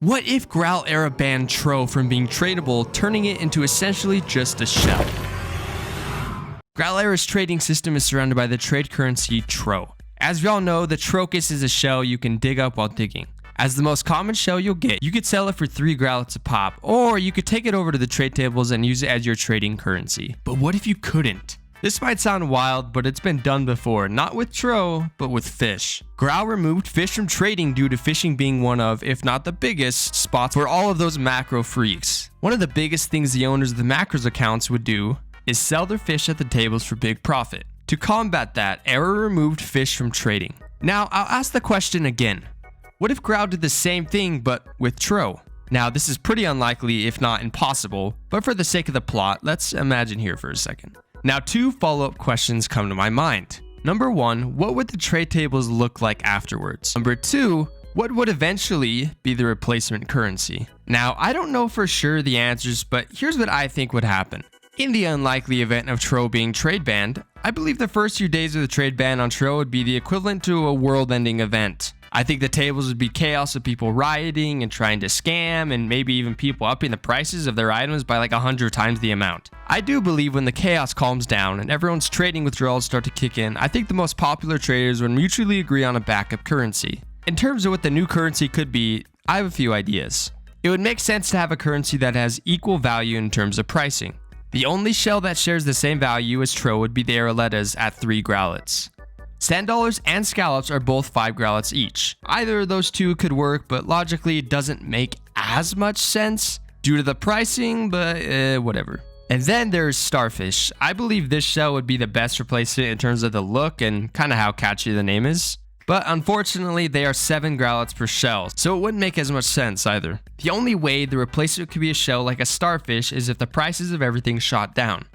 What if Graal era banned Tro from being tradable, turning it into essentially just a shell? Graal era's trading system is surrounded by the trade currency Tro. As we all know, the Trocus is a shell you can dig up while digging. As the most common shell you'll get, you could sell it for 3 graalets a pop, or you could take it over to the trade tables and use it as your trading currency. But what if you couldn't? This might sound wild, but it's been done before, not with Tro, but with fish. Graal removed fish from trading due to fishing being one of, if not the biggest, spots for all of those macro freaks. One of the biggest things the owners of the macros accounts would do is sell their fish at the tables for big profit. To combat that, Era removed fish from trading. Now, I'll ask the question again. What if Graal did the same thing, but with Tro? Now, this is pretty unlikely, if not impossible, but for the sake of the plot, let's imagine here for a second. Now, 2 follow-up questions come to my mind. Number 1, what would the trade tables look like afterwards? Number 2, what would eventually be the replacement currency? Now, I don't know for sure the answers, but here's what I think would happen. In the unlikely event of Tro being trade banned, I believe the first few days of the trade ban on Tro would be the equivalent to a world-ending event. I think the tables would be chaos of people rioting and trying to scam, and maybe even people upping the prices of their items by like 100 times the amount. I do believe when the chaos calms down and everyone's trading withdrawals start to kick in, I think the most popular traders would mutually agree on a backup currency. In terms of what the new currency could be, I have a few ideas. It would make sense to have a currency that has equal value in terms of pricing. The only shell that shares the same value as Tro would be the Araletas at 3 graalets. Sand dollars and scallops are both 5 graalets each. Either of those two could work, but logically it doesn't make as much sense due to the pricing, but whatever. And then there's starfish. I believe this shell would be the best replacement in terms of the look and kind of how catchy the name is. But unfortunately, they are 7 graalets per shell, so it wouldn't make as much sense either. The only way the replacement could be a shell like a starfish is if the prices of everything shot down.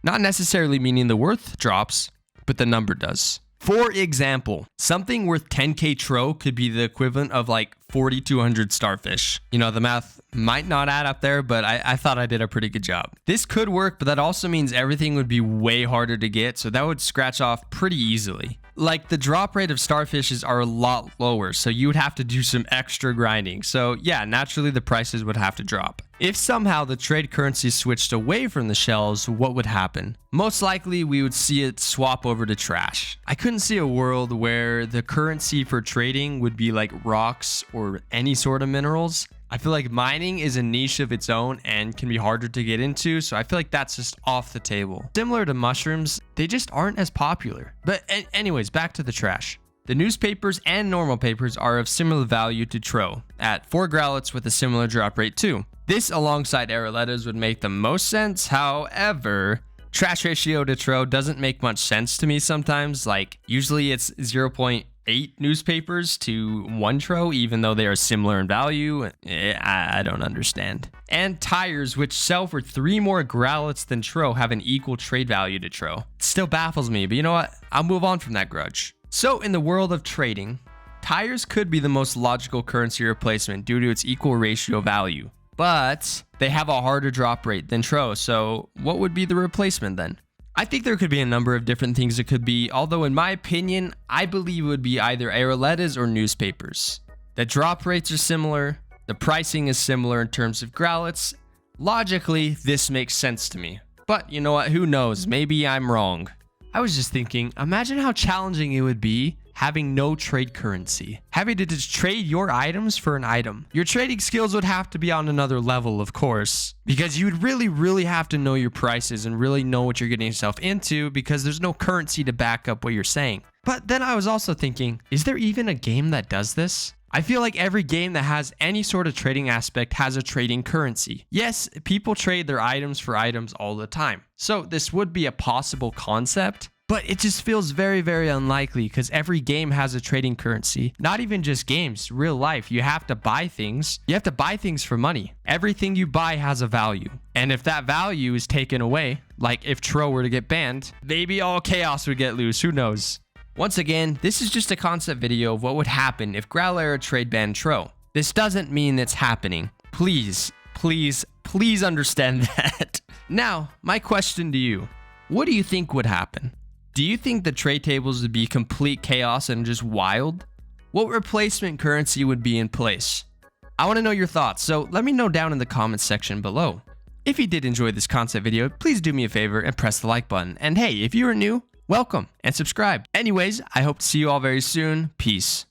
Not necessarily meaning the worth drops, but the number does. For example, something worth 10k Tro could be the equivalent of like 4,200 starfish. You know, the math might not add up there, but I thought I did a pretty good job. This could work, but that also means everything would be way harder to get, so that would scratch off pretty easily. Like, the drop rate of starfishes are a lot lower, so you would have to do some extra grinding. So yeah, naturally the prices would have to drop. If somehow the trade currency switched away from the shells, what would happen? Most likely we would see it swap over to trash. I couldn't see a world where the currency for trading would be like rocks or any sort of minerals. I feel like mining is a niche of its own and can be harder to get into, so I feel like that's just off the table. Similar to mushrooms, they just aren't as popular. But anyways, back to the trash. The newspapers and normal papers are of similar value to Tro, at 4 graalets with a similar drop rate too. This alongside Araletas would make the most sense. However, trash ratio to Tro doesn't make much sense to me sometimes. Like, usually it's 0.8 newspapers to 1 Tro, even though they are similar in value. I don't understand. And tires, which sell for 3 more graalets than Tro, have an equal trade value to Tro. It still baffles me, but you know what? I'll move on from that grudge. So in the world of trading, tires could be the most logical currency replacement due to its equal ratio value. But they have a harder drop rate than Tro, so what would be the replacement then? I think there could be a number of different things it could be, although in my opinion, I believe it would be either Araletas or newspapers. The drop rates are similar, the pricing is similar in terms of graalets. Logically, this makes sense to me. But you know what, who knows, maybe I'm wrong. I was just thinking, imagine how challenging it would be having no trade currency. Having to just trade your items for an item. Your trading skills would have to be on another level, of course, because you would really have to know your prices and really know what you're getting yourself into, because there's no currency to back up what you're saying. But then I was also thinking, is there even a game that does this? I feel like every game that has any sort of trading aspect has a trading currency. Yes, people trade their items for items all the time. So this would be a possible concept, but it just feels very unlikely because every game has a trading currency. Not even just games, real life. You have to buy things. You have to buy things for money. Everything you buy has a value. And if that value is taken away, like if Tro were to get banned, maybe all chaos would get loose. Who knows? Once again, this is just a concept video of what would happen if Graal era trade banned Tro. This doesn't mean it's happening. Please understand that. Now, my question to you. What do you think would happen? Do you think the trade tables would be complete chaos and just wild? What replacement currency would be in place? I want to know your thoughts, so let me know down in the comments section below. If you did enjoy this concept video, please do me a favor and press the like button. And hey, if you are new, welcome and subscribe. Anyways, I hope to see you all very soon. Peace.